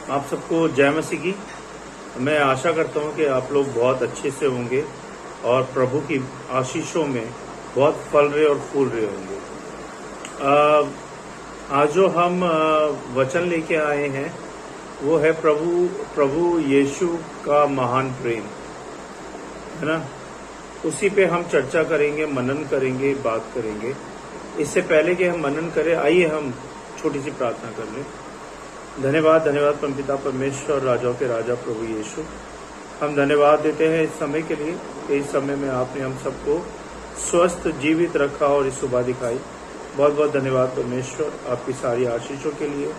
आप सबको जय मसीह की। मैं आशा करता हूं कि आप लोग बहुत अच्छे से होंगे और प्रभु की आशीषों में बहुत फल रहे और फूल रहे होंगे। आज जो हम वचन लेके आए हैं वो है प्रभु यीशु का महान प्रेम, है ना। उसी पे हम चर्चा करेंगे, मनन करेंगे, बात करेंगे। इससे पहले कि हम मनन करें, आइए हम छोटी सी प्रार्थना कर लें। धन्यवाद परमपिता परमेश्वर, राजाओं के राजा प्रभु यीशु, हम धन्यवाद देते हैं इस समय के लिए कि इस समय में आपने हम सबको स्वस्थ जीवित रखा और इस सुबह दिखाई। बहुत बहुत धन्यवाद परमेश्वर, आपकी सारी आशीषों के लिए,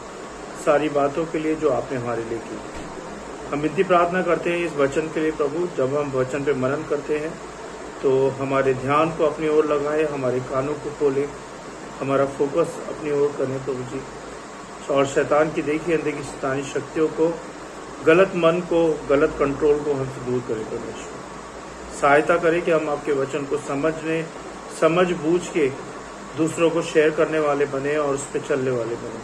सारी बातों के लिए जो आपने हमारे लिए की। हम विनती प्रार्थना करते हैं इस वचन के लिए प्रभु। जब हम वचन पे मनन करते हैं तो हमारे ध्यान को अपनी ओर लगाए, हमारे कानों को खोले, हमारा फोकस अपनी ओर करें प्रभु जी। और शैतान की देखी अनदेखी शैतानी शक्तियों को, गलत मन को, गलत कंट्रोल को हमसे दूर करें परमेश्वर। सहायता करें कि हम आपके वचन को समझ बूझ के दूसरों को शेयर करने वाले बने और उस पर चलने वाले बने।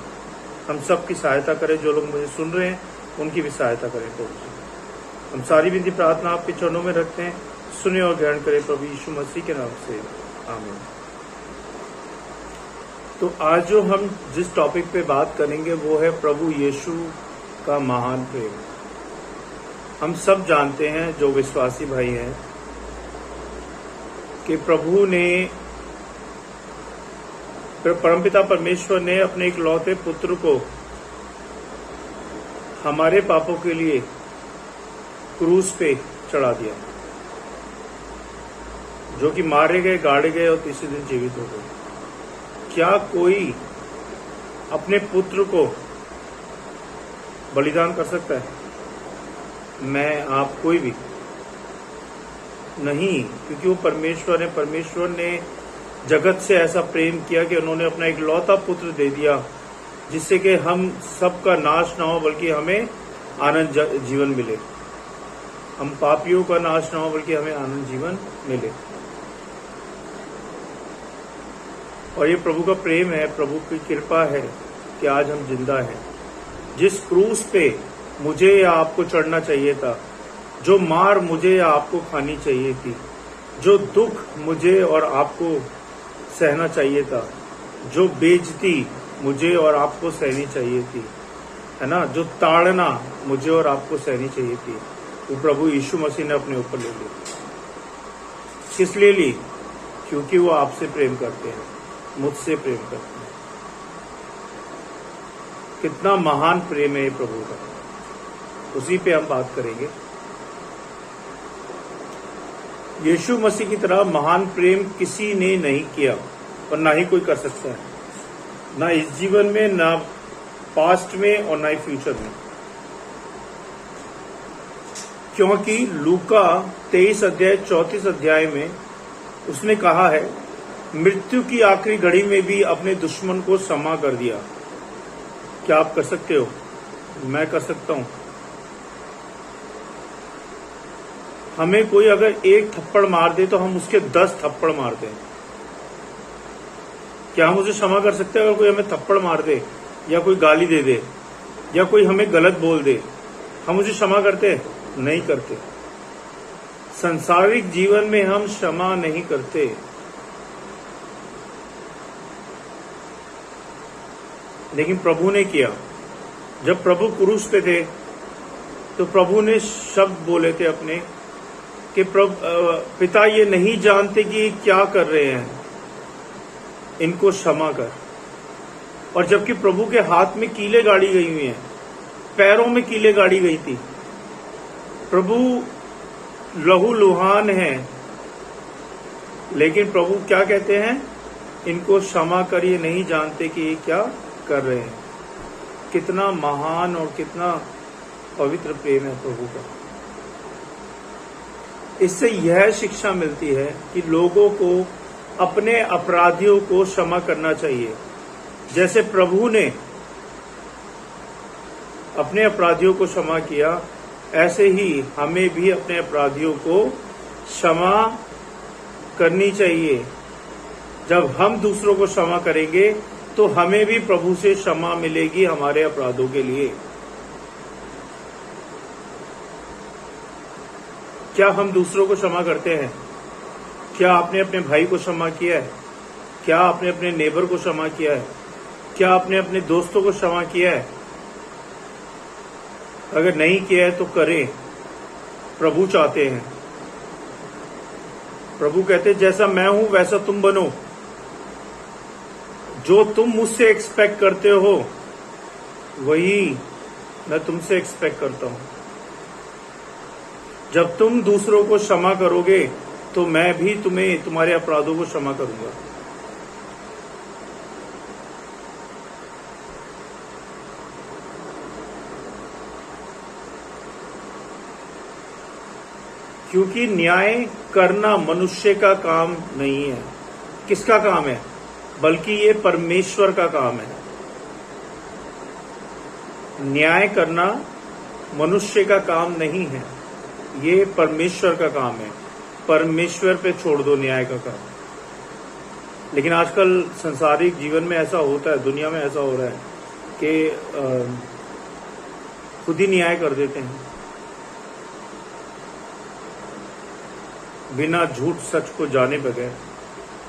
हम सब की सहायता करें, जो लोग मुझे सुन रहे हैं उनकी भी सहायता करें प्रभु जी। हम सारी विनती प्रार्थना आपके चरणों में रखते हैं, सुने और ग्रहण करें प्रभु यीशु मसीह के नाम से, आमीन। तो आज जो हम जिस टॉपिक पे बात करेंगे वो है प्रभु यीशु का महान प्रेम। हम सब जानते हैं, जो विश्वासी भाई हैं, कि प्रभु ने, परमपिता परमेश्वर ने अपने इकलौते पुत्र को हमारे पापों के लिए क्रूस पे चढ़ा दिया, जो कि मारे गए, गाड़े गए और तीसरे दिन जीवित हो गए। क्या कोई अपने पुत्र को बलिदान कर सकता है? मैं, आप, कोई भी नहीं, क्योंकि वो परमेश्वर है। परमेश्वर ने जगत से ऐसा प्रेम किया कि उन्होंने अपना इकलौता पुत्र दे दिया, जिससे कि हम सबका नाश ना हो बल्कि हमें आनंद जीवन मिले। हम पापियों का नाश ना हो बल्कि हमें आनंद जीवन मिले। और ये प्रभु का प्रेम है, प्रभु की कृपा है कि आज हम जिंदा हैं। जिस क्रूस पे मुझे या आपको चढ़ना चाहिए था, जो मार मुझे या आपको खानी चाहिए थी, जो दुख मुझे और आपको सहना चाहिए था, जो बेइज्जती मुझे और आपको सहनी चाहिए थी, है ना, जो ताड़ना मुझे और आपको सहनी चाहिए थी, वो प्रभु यीशु मसीह ने अपने ऊपर ले ली। किस लिए ली? क्योंकि वो आपसे प्रेम करते हैं, मुझसे प्रेम करते हैं। कितना महान प्रेम है ये प्रभु का, उसी पे हम बात करेंगे। यीशु मसीह की तरह महान प्रेम किसी ने नहीं किया और ना ही कोई कर सकता है, ना इस जीवन में, ना पास्ट में और ना ही फ्यूचर में। क्योंकि लूका 23 अध्याय 34 अध्याय में उसने कहा है, मृत्यु की आखिरी घड़ी में भी अपने दुश्मन को क्षमा कर दिया। क्या आप कर सकते हो? मैं कर सकता हूं। हमें कोई अगर एक थप्पड़ मार दे तो हम उसके 10 थप्पड़ मारते हैं। क्या हम उसे क्षमा कर सकते हैं? अगर कोई हमें थप्पड़ मार दे या कोई गाली दे दे या कोई हमें गलत बोल दे, हम उसे क्षमा करते हैं? नहीं करते। संसारिक जीवन में हम क्षमा नहीं करते। लेकिन प्रभु ने किया। जब प्रभु क्रूस पे थे तो प्रभु ने शब्द बोले थे अपने कि पिता, ये नहीं जानते कि क्या कर रहे हैं, इनको क्षमा कर। और जबकि प्रभु के हाथ में कीले गाड़ी गई हुई हैं, पैरों में कीले गाड़ी गई थी, प्रभु लहू लुहान है, लेकिन प्रभु क्या कहते हैं? इनको क्षमा कर, ये नहीं जानते कि ये क्या कर रहे हैं। कितना महान और कितना पवित्र प्रेम है प्रभु का। इससे यह शिक्षा मिलती है कि लोगों को अपने अपराधियों को क्षमा करना चाहिए। जैसे प्रभु ने अपने अपराधियों को क्षमा किया, ऐसे ही हमें भी अपने अपराधियों को क्षमा करनी चाहिए। जब हम दूसरों को क्षमा करेंगे तो हमें भी प्रभु से क्षमा मिलेगी हमारे अपराधों के लिए। क्या हम दूसरों को क्षमा करते हैं? क्या आपने अपने भाई को क्षमा किया है? क्या आपने अपने नेबर को क्षमा किया है? क्या आपने अपने दोस्तों को क्षमा किया है? अगर नहीं किया है तो करें। प्रभु चाहते हैं, प्रभु कहते हैं जैसा मैं हूं वैसा तुम बनो। जो तुम मुझसे एक्सपेक्ट करते हो वही मैं तुमसे एक्सपेक्ट करता हूं। जब तुम दूसरों को क्षमा करोगे तो मैं भी तुम्हें तुम्हारे अपराधों को क्षमा करूंगा। क्योंकि न्याय करना मनुष्य का काम नहीं है। किसका काम है? बल्कि ये परमेश्वर का काम है। न्याय करना मनुष्य का काम नहीं है, ये परमेश्वर का काम है। परमेश्वर पे छोड़ दो न्याय का काम। लेकिन आजकल संसारिक जीवन में ऐसा होता है, दुनिया में ऐसा हो रहा है कि खुद ही न्याय कर देते हैं। बिना झूठ सच को जाने बगैर,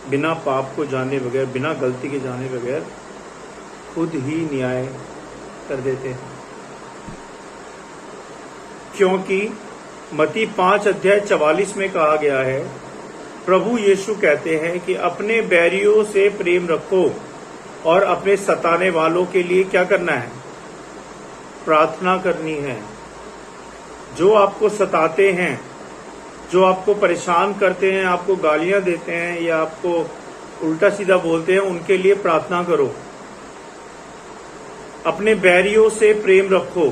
बिना पाप को जाने बगैर, बिना गलती के जाने बगैर खुद ही न्याय कर देते हैं। क्योंकि मत्ती 5:44 में कहा गया है, प्रभु यीशु कहते हैं कि अपने बैरियों से प्रेम रखो और अपने सताने वालों के लिए क्या करना है? प्रार्थना करनी है। जो आपको सताते हैं, जो आपको परेशान करते हैं, आपको गालियां देते हैं या आपको उल्टा सीधा बोलते हैं, उनके लिए प्रार्थना करो। अपने बैरियों से प्रेम रखो।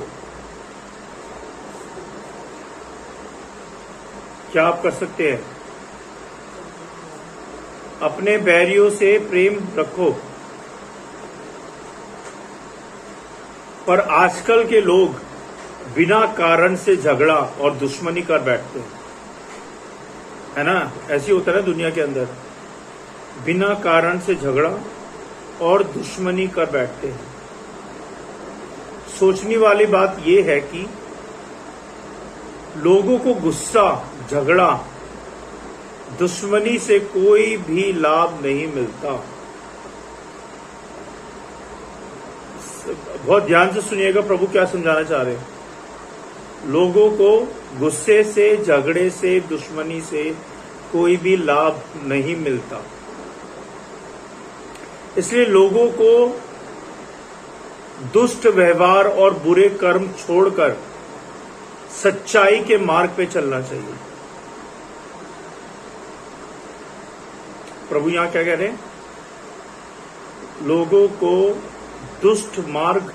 क्या आप कर सकते हैं? अपने बैरियों से प्रेम रखो। पर आजकल के लोग बिना कारण से झगड़ा और दुश्मनी कर बैठते हैं, है ना? ऐसी होता है दुनिया के अंदर, बिना कारण से झगड़ा और दुश्मनी कर बैठते हैं। सोचने वाली बात यह है कि लोगों को गुस्सा, झगड़ा, दुश्मनी से कोई भी लाभ नहीं मिलता। बहुत ध्यान से सुनिएगा प्रभु क्या समझाना चाह रहे हैं। लोगों को गुस्से से, झगड़े से, दुश्मनी से कोई भी लाभ नहीं मिलता। इसलिए लोगों को दुष्ट व्यवहार और बुरे कर्म छोड़कर सच्चाई के मार्ग पे चलना चाहिए। प्रभु यहां क्या कह रहे हैं? लोगों को दुष्ट मार्ग,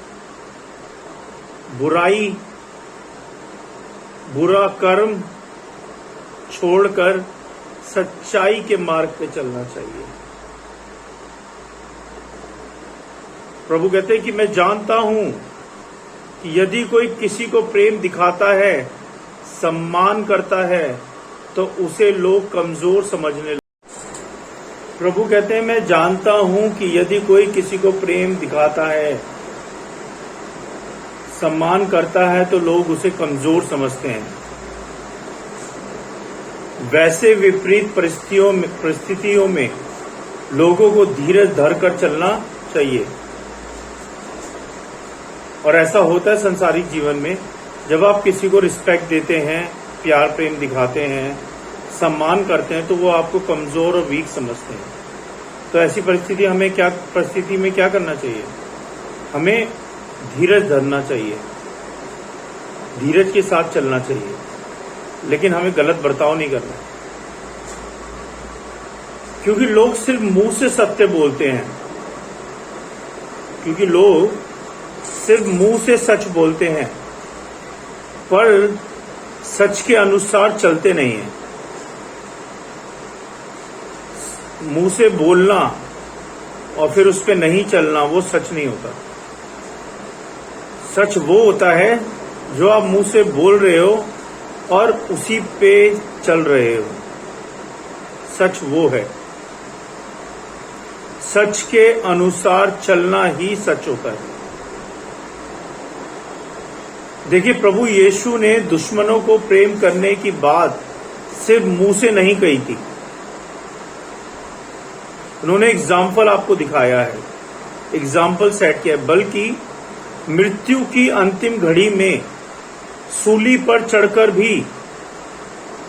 बुराई, बुरा कर्म छोड़कर सच्चाई के मार्ग पे चलना चाहिए। प्रभु कहते हैं कि मैं जानता हूं कि यदि कोई किसी को प्रेम दिखाता है, सम्मान करता है, तो उसे लोग कमजोर समझने लगते। प्रभु कहते हैं मैं जानता हूं कि यदि कोई किसी को प्रेम दिखाता है, सम्मान करता है, तो लोग उसे कमजोर समझते हैं। वैसे विपरीत परिस्थितियों में लोगों को धीरज धरकर चलना चाहिए। और ऐसा होता है संसारिक जीवन में, जब आप किसी को रिस्पेक्ट देते हैं, प्यार प्रेम दिखाते हैं, सम्मान करते हैं, तो वो आपको कमजोर और वीक समझते हैं। तो ऐसी परिस्थिति में क्या करना चाहिए? हमें धीरज धरना चाहिए, धीरज के साथ चलना चाहिए, लेकिन हमें गलत बर्ताव नहीं करना। क्योंकि लोग सिर्फ मुंह से सत्य बोलते हैं, क्योंकि लोग सिर्फ मुंह से सच बोलते हैं, पर सच के अनुसार चलते नहीं हैं। मुंह से बोलना और फिर उस पे नहीं चलना, वो सच नहीं होता। सच वो होता है जो आप मुंह से बोल रहे हो और उसी पे चल रहे हो। सच वो है। सच के अनुसार चलना ही सच होता है। देखिए, प्रभु यीशु ने दुश्मनों को प्रेम करने की बात सिर्फ मुंह से नहीं कही थी, उन्होंने एग्जाम्पल आपको दिखाया है, एग्जाम्पल सेट किया है, बल्कि मृत्यु की अंतिम घड़ी में सूली पर चढ़कर भी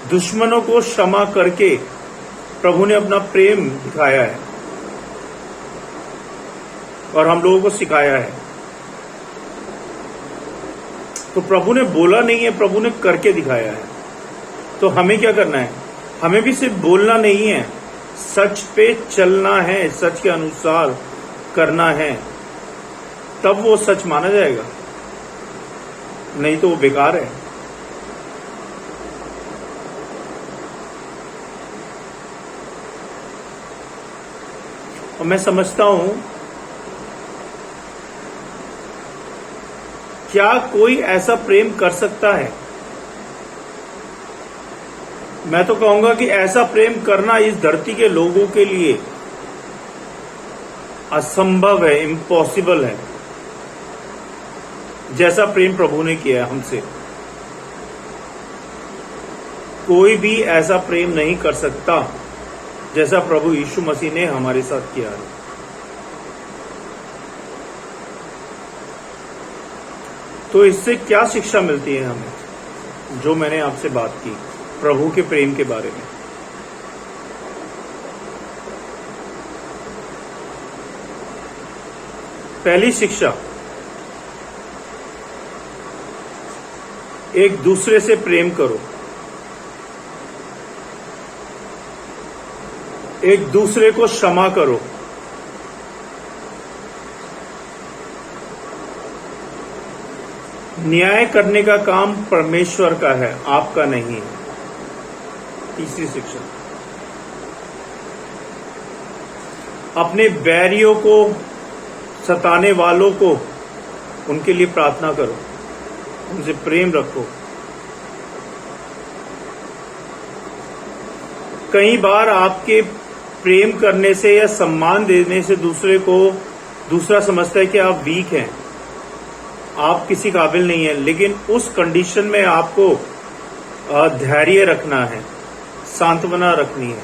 दुश्मनों को क्षमा करके प्रभु ने अपना प्रेम दिखाया है और हम लोगों को सिखाया है। तो प्रभु ने बोला नहीं है, प्रभु ने करके दिखाया है। तो हमें क्या करना है? हमें भी सिर्फ बोलना नहीं है, सच पे चलना है, सच के अनुसार करना है, तब वो सच माना जाएगा, नहीं तो वो बेकार है। और मैं समझता हूं, क्या कोई ऐसा प्रेम कर सकता है? मैं तो कहूंगा कि ऐसा प्रेम करना इस धरती के लोगों के लिए असंभव है, इम्पॉसिबल है, जैसा प्रेम प्रभु ने किया है हमसे। कोई भी ऐसा प्रेम नहीं कर सकता जैसा प्रभु यीशु मसीह ने हमारे साथ किया है। तो इससे क्या शिक्षा मिलती है हमें? जो मैंने आपसे बात की प्रभु के प्रेम के बारे में, पहली शिक्षा, एक दूसरे से प्रेम करो, एक दूसरे को क्षमा करो, न्याय करने का काम परमेश्वर का है, आपका नहीं है। तीसरी शिक्षा, अपने बैरियों को, सताने वालों को, उनके लिए प्रार्थना करो, उनसे प्रेम रखो। कई बार आपके प्रेम करने से या सम्मान देने से दूसरा समझता है कि आप वीक हैं, आप किसी काबिल नहीं है, लेकिन उस कंडीशन में आपको धैर्य रखना है, सांत्वना रखनी है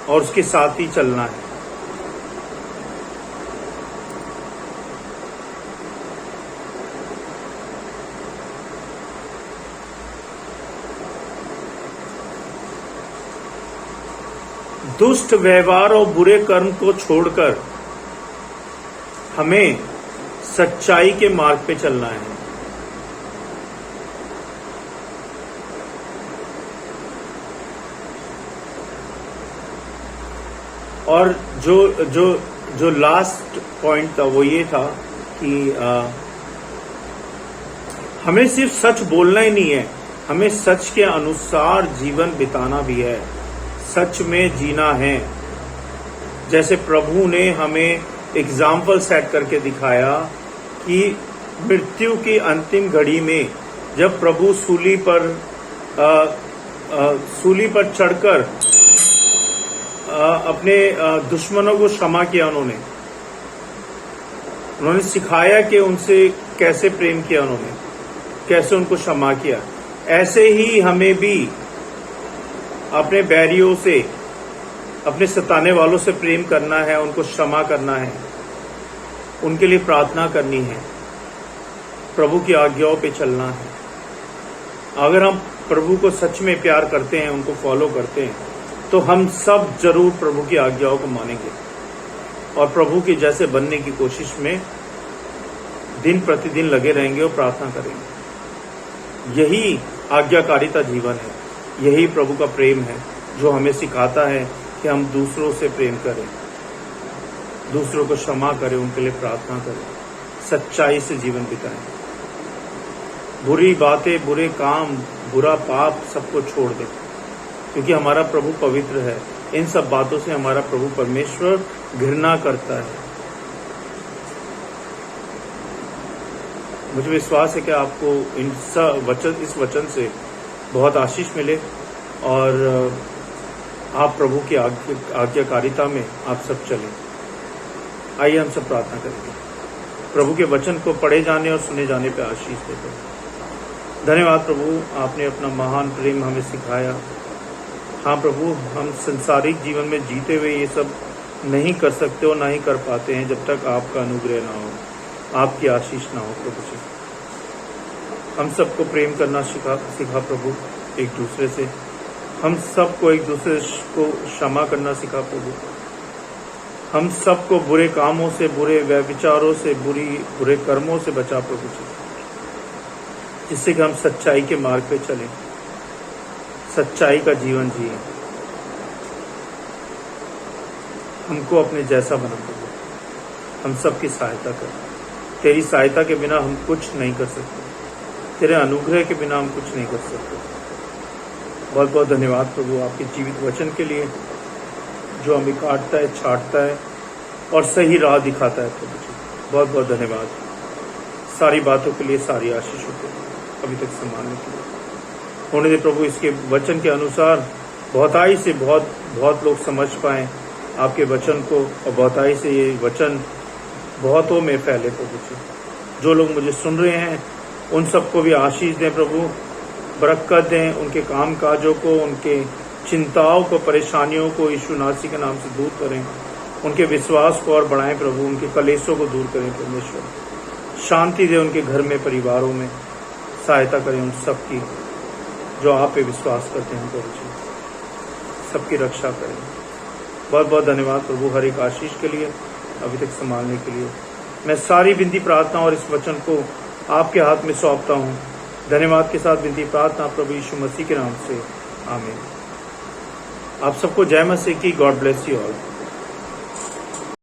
और उसके साथ ही चलना है। दुष्ट व्यवहार और बुरे कर्म को छोड़कर हमें सच्चाई के मार्ग पे चलना है। और जो लास्ट पॉइंट था वो ये था कि हमें सिर्फ सच बोलना ही नहीं है, हमें सच के अनुसार जीवन बिताना भी है, सच में जीना है। जैसे प्रभु ने हमें एग्जाम्पल सेट करके दिखाया कि मृत्यु की अंतिम घड़ी में जब प्रभु सूली पर चढ़कर अपने दुश्मनों को क्षमा किया, उन्होंने सिखाया कि उनसे कैसे प्रेम किया, उन्होंने कैसे उनको क्षमा किया। ऐसे ही हमें भी अपने बैरियों से, अपने सताने वालों से प्रेम करना है, उनको क्षमा करना है, उनके लिए प्रार्थना करनी है, प्रभु की आज्ञाओं पे चलना है। अगर हम प्रभु को सच में प्यार करते हैं, उनको फॉलो करते हैं, तो हम सब जरूर प्रभु की आज्ञाओं को मानेंगे और प्रभु के जैसे बनने की कोशिश में दिन प्रतिदिन लगे रहेंगे और प्रार्थना करेंगे। यही आज्ञाकारिता जीवन है, यही प्रभु का प्रेम है जो हमें सिखाता है कि हम दूसरों से प्रेम करें, दूसरों को क्षमा करें, उनके लिए प्रार्थना करें, सच्चाई से जीवन बिताएं, बुरी बातें, बुरे काम, बुरा पाप सबको छोड़ दें, क्योंकि हमारा प्रभु पवित्र है। इन सब बातों से हमारा प्रभु परमेश्वर घृणा करता है। मुझे विश्वास है कि आपको इस वचन से बहुत आशीष मिले और आप प्रभु की आज्ञाकारिता में आप सब चलें। आइए हम सब प्रार्थना करेंगे। प्रभु के वचन को पढ़े जाने और सुने जाने पर आशीष देते हैं। धन्यवाद प्रभु, आपने अपना महान प्रेम हमें सिखाया। हाँ प्रभु, हम संसारिक जीवन में जीते हुए ये सब नहीं कर सकते और ना ही कर पाते हैं जब तक आपका अनुग्रह ना हो, आपकी आशीष ना हो प्रभु जी। हम सबको प्रेम करना सिखा प्रभु एक दूसरे से। हम सबको एक दूसरे को क्षमा करना सिखा प्रभु। हम सबको बुरे कामों से, बुरे व्यभिचारों से, बुरे कर्मों से बचा प्रभु जी, जिससे कि हम सच्चाई के मार्ग पे चलें, सच्चाई का जीवन जिए। हमको अपने जैसा बना प्रभु, हम सबकी सहायता कर। तेरी सहायता के बिना हम कुछ नहीं कर सकते, तेरे अनुग्रह के बिना हम कुछ नहीं कर सकते। बहुत बहुत धन्यवाद प्रभु आपके जीवित वचन के लिए, जो हमें काटता है, छांटता है और सही राह दिखाता है प्रभु जी। बहुत बहुत धन्यवाद सारी बातों के लिए, सारी आशीषों के लिए, अभी तक संभालने के लिए। होने दे प्रभु इसके वचन के अनुसार बहुताई से बहुत लोग समझ पाएं आपके वचन को, और बहुताई से ये वचन बहुतों में फैले प्रभु जी। जो लोग मुझे सुन रहे हैं उन सबको भी आशीष दें प्रभु, बरकत दें, उनके काम काजों को, उनके चिंताओं को, परेशानियों को यीशु नासी के नाम से दूर करें। उनके विश्वास को और बढ़ाएं प्रभु, उनके कलेशों को दूर करें परमेश्वर। शांति दे उनके घर में, परिवारों में, सहायता करें उन सबकी जो आप पे विश्वास करते हैं प्रभु जी। सबकी रक्षा करें। बहुत बहुत धन्यवाद प्रभु हर एक आशीष के लिए, अभी तक संभालने के लिए। मैं सारी विनती प्रार्थना और इस वचन को आपके हाथ में सौंपता हूँ। धन्यवाद के साथ विनती प्रार्थना प्रभु यीशु मसीह के नाम से, आमीन। आप सबको जय मसीह की। God bless you all.